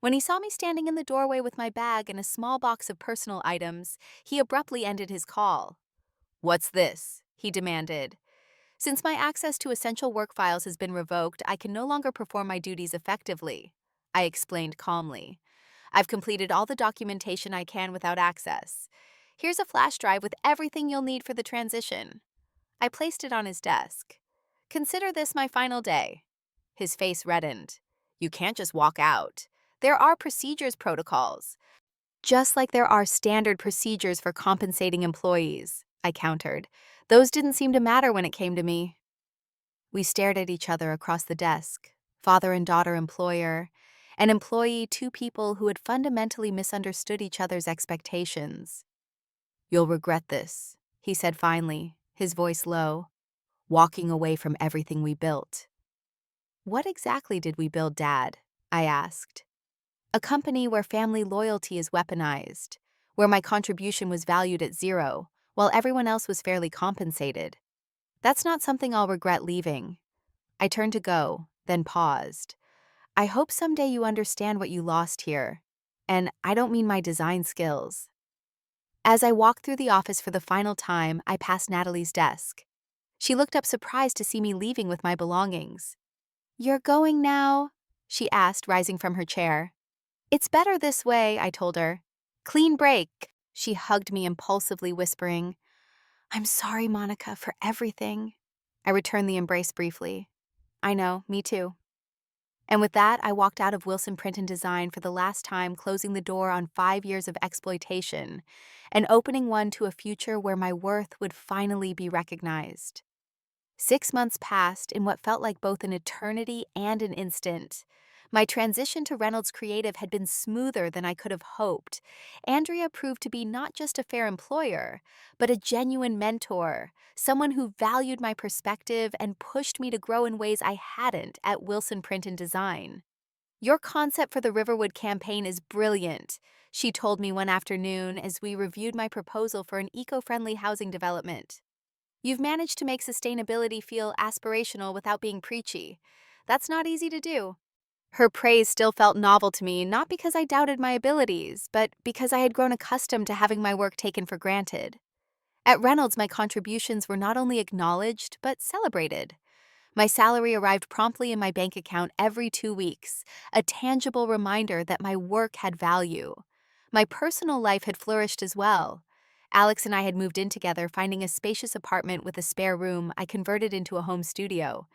When he saw me standing in the doorway with my bag and a small box of personal items, he abruptly ended his call. "What's this?" he demanded. "Since my access to essential work files has been revoked, I can no longer perform my duties effectively," I explained calmly. "I've completed all the documentation I can without access. Here's a flash drive with everything you'll need for the transition." I placed it on his desk. "Consider this my final day." His face reddened. "You can't just walk out. There are procedures protocols. Just like there are standard procedures for compensating employees," I countered. Those didn't seem to matter when it came to me. We stared at each other across the desk, father and daughter employer, an employee, two people who had fundamentally misunderstood each other's expectations. "You'll regret this," he said finally, his voice low. "Walking away from everything we built." "What exactly did we build, Dad?" I asked. "A company where family loyalty is weaponized, where my contribution was valued at zero, while everyone else was fairly compensated. That's not something I'll regret leaving." I turned to go, then paused. "I hope someday you understand what you lost here. And I don't mean my design skills." As I walked through the office for the final time, I passed Natalie's desk. She looked up surprised to see me leaving with my belongings. "You're going now?" she asked, rising from her chair. "It's better this way," I told her. "Clean break." She hugged me impulsively, whispering, "I'm sorry, Monica, for everything." I returned the embrace briefly. I know, me too. And with that, I walked out of Wilson Print and Design for the last time, closing the door on 5 years of exploitation and opening one to a future where my worth would finally be recognized. 6 months passed in what felt like both an eternity and an instant. My transition to Reynolds Creative had been smoother than I could have hoped. Andrea proved to be not just a fair employer, but a genuine mentor, someone who valued my perspective and pushed me to grow in ways I hadn't at Wilson Print and Design. Your concept for the Riverwood campaign is brilliant, she told me one afternoon as we reviewed my proposal for an eco-friendly housing development. You've managed to make sustainability feel aspirational without being preachy. That's not easy to do. Her praise still felt novel to me, not because I doubted my abilities, but because I had grown accustomed to having my work taken for granted. At Reynolds, my contributions were not only acknowledged, but celebrated. My salary arrived promptly in my bank account every 2 weeks, a tangible reminder that my work had value. My personal life had flourished as well. Alex and I had moved in together, finding a spacious apartment with a spare room I converted into a home studio.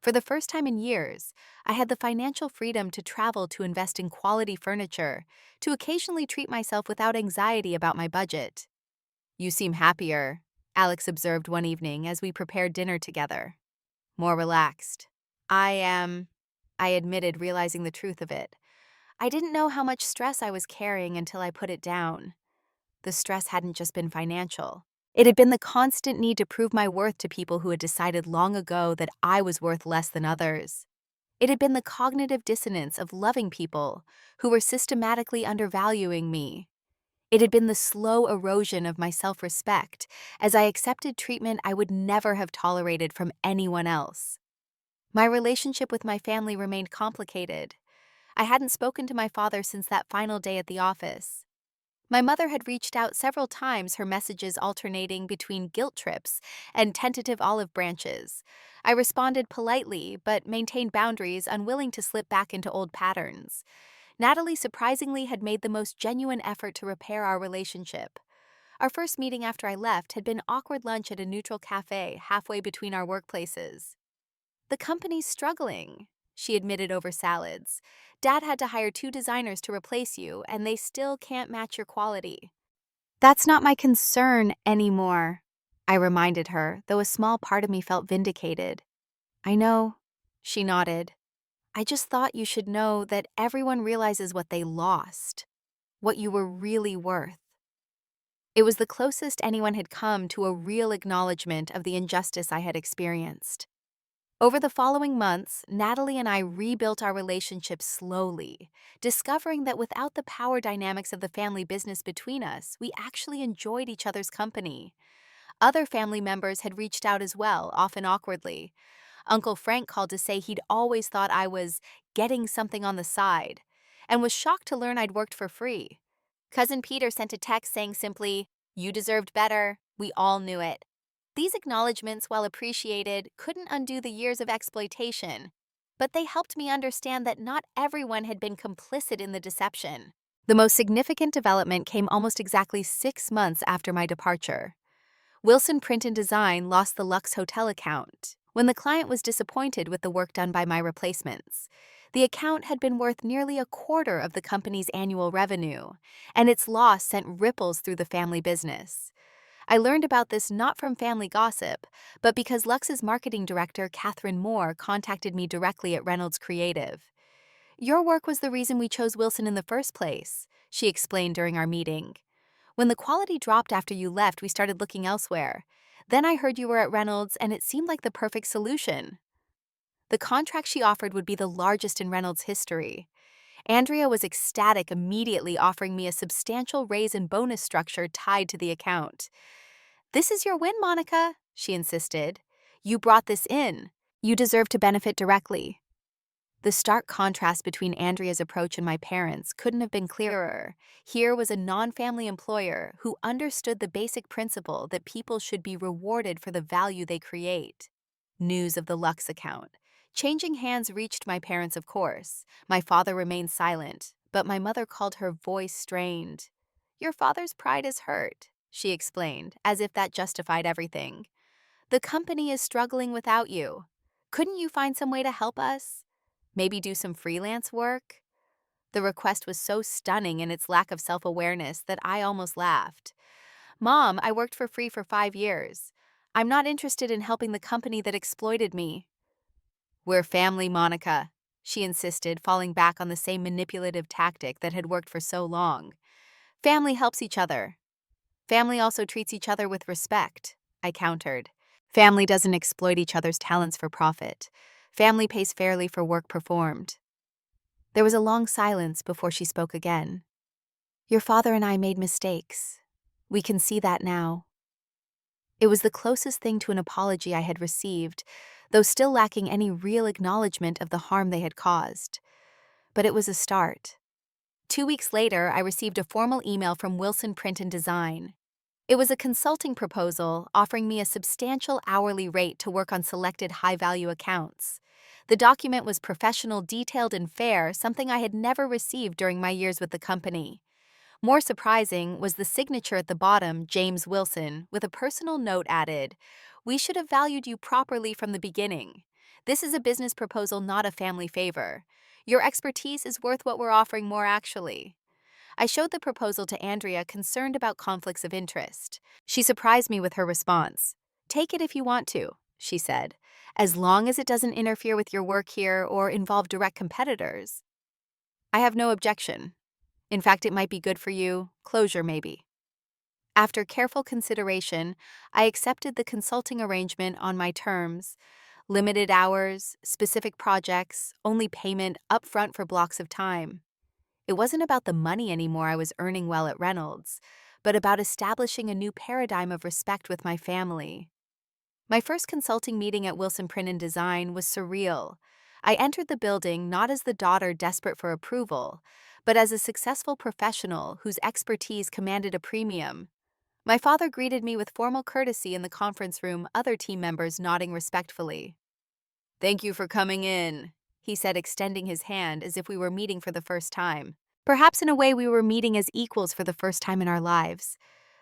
For the first time in years, I had the financial freedom to travel to invest in quality furniture, to occasionally treat myself without anxiety about my budget. You seem happier, Alex observed one evening as we prepared dinner together. More relaxed. I am, I admitted, realizing the truth of it. I didn't know how much stress I was carrying until I put it down. The stress hadn't just been financial. It had been the constant need to prove my worth to people who had decided long ago that I was worth less than others. It had been the cognitive dissonance of loving people who were systematically undervaluing me. It had been the slow erosion of my self-respect as I accepted treatment I would never have tolerated from anyone else. My relationship with my family remained complicated. I hadn't spoken to my father since that final day at the office. My mother had reached out several times, her messages alternating between guilt trips and tentative olive branches. I responded politely, but maintained boundaries, unwilling to slip back into old patterns. Natalie surprisingly had made the most genuine effort to repair our relationship. Our first meeting after I left had been awkward lunch at a neutral cafe halfway between our workplaces. The company's struggling, she admitted over salads. Dad had to hire 2 designers to replace you, and they still can't match your quality. That's not my concern anymore, I reminded her, though a small part of me felt vindicated. I know, she nodded. I just thought you should know that everyone realizes what they lost, what you were really worth. It was the closest anyone had come to a real acknowledgement of the injustice I had experienced. Over the following months, Natalie and I rebuilt our relationship slowly, discovering that without the power dynamics of the family business between us, we actually enjoyed each other's company. Other family members had reached out as well, often awkwardly. Uncle Frank called to say he'd always thought I was getting something on the side, and was shocked to learn I'd worked for free. Cousin Peter sent a text saying simply, "You deserved better. We all knew it." These acknowledgments, while appreciated, couldn't undo the years of exploitation, but they helped me understand that not everyone had been complicit in the deception. The most significant development came almost exactly 6 months after my departure. Wilson Print and Design lost the Lux Hotel account when the client was disappointed with the work done by my replacements. The account had been worth nearly a quarter of the company's annual revenue, and its loss sent ripples through the family business. I learned about this not from family gossip, but because Lux's marketing director, Catherine Moore, contacted me directly at Reynolds Creative. "Your work was the reason we chose Wilson in the first place," she explained during our meeting. "When the quality dropped after you left, we started looking elsewhere. Then I heard you were at Reynolds, and it seemed like the perfect solution." The contract she offered would be the largest in Reynolds' history. Andrea was ecstatic, immediately offering me a substantial raise and bonus structure tied to the account. "This is your win, Monica," she insisted. "You brought this in. You deserve to benefit directly." The stark contrast between Andrea's approach and my parents' couldn't have been clearer. Here was a non-family employer who understood the basic principle that people should be rewarded for the value they create. News of the Lux account. Changing hands reached my parents, of course. My father remained silent, but my mother called her voice strained. "Your father's pride is hurt," she explained, as if that justified everything. "The company is struggling without you." Couldn't you find some way to help us? Maybe do some freelance work? The request was so stunning in its lack of self-awareness that I almost laughed. Mom, I worked for free for 5 years. I'm not interested in helping the company that exploited me. We're family, Monica, she insisted, falling back on the same manipulative tactic that had worked for so long. Family helps each other. Family also treats each other with respect, I countered. Family doesn't exploit each other's talents for profit. Family pays fairly for work performed. There was a long silence before she spoke again. Your father and I made mistakes. We can see that now. It was the closest thing to an apology I had received, though still lacking any real acknowledgement of the harm they had caused. But it was a start. 2 weeks later, I received a formal email from Wilson Print and Design. It was a consulting proposal offering me a substantial hourly rate to work on selected high-value accounts. The document was professional, detailed, and fair, something I had never received during my years with the company. More surprising was the signature at the bottom, James Wilson, with a personal note added, "We should have valued you properly from the beginning. This is a business proposal, not a family favor. Your expertise is worth what we're offering more actually." I showed the proposal to Andrea, concerned about conflicts of interest. She surprised me with her response. "Take it if you want to," she said, "as long as it doesn't interfere with your work here or involve direct competitors." I have no objection. In fact, it might be good for you. Closure, maybe. After careful consideration, I accepted the consulting arrangement on my terms: limited hours, specific projects, only payment upfront for blocks of time. It wasn't about the money anymore I was earning well at Reynolds, but about establishing a new paradigm of respect with my family. My first consulting meeting at Wilson Print and Design was surreal. I entered the building not as the daughter desperate for approval, but as a successful professional whose expertise commanded a premium. My father greeted me with formal courtesy in the conference room, other team members nodding respectfully. "Thank you for coming in," he said, extending his hand as if we were meeting for the first time. Perhaps in a way we were meeting as equals for the first time in our lives.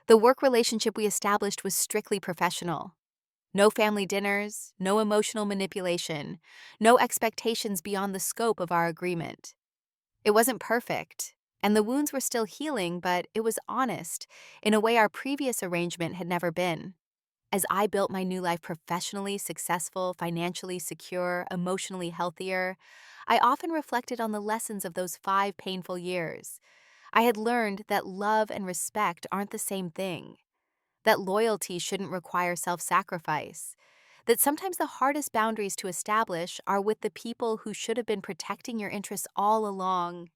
The work relationship we established was strictly professional. No family dinners, no emotional manipulation, no expectations beyond the scope of our agreement. It wasn't perfect, and the wounds were still healing, but it was honest, in a way our previous arrangement had never been. As I built my new life professionally successful, financially secure, emotionally healthier, I often reflected on the lessons of those 5 painful years. I had learned that love and respect aren't the same thing, that loyalty shouldn't require self-sacrifice, that sometimes the hardest boundaries to establish are with the people who should have been protecting your interests all along.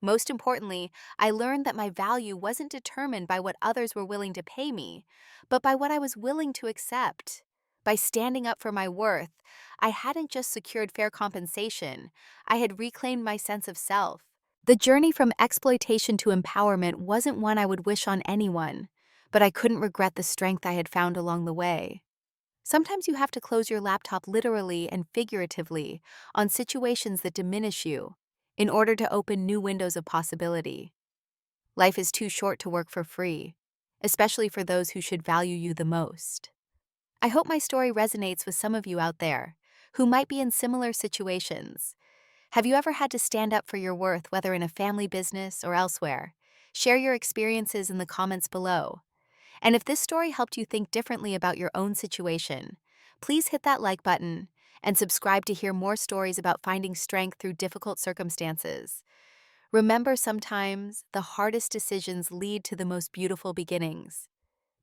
Most importantly, I learned that my value wasn't determined by what others were willing to pay me, but by what I was willing to accept. By standing up for my worth, I hadn't just secured fair compensation, I had reclaimed my sense of self. The journey from exploitation to empowerment wasn't one I would wish on anyone, but I couldn't regret the strength I had found along the way. Sometimes you have to close your laptop literally and figuratively on situations that diminish you in order to open new windows of possibility. Life is too short to work for free, especially for those who should value you the most. I hope my story resonates with some of you out there who might be in similar situations. Have you ever had to stand up for your worth, whether in a family business or elsewhere? Share your experiences in the comments below. And if this story helped you think differently about your own situation, please hit that like button and subscribe to hear more stories about finding strength through difficult circumstances. Remember, sometimes the hardest decisions lead to the most beautiful beginnings.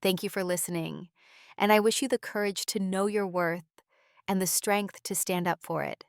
Thank you for listening, and I wish you the courage to know your worth and the strength to stand up for it.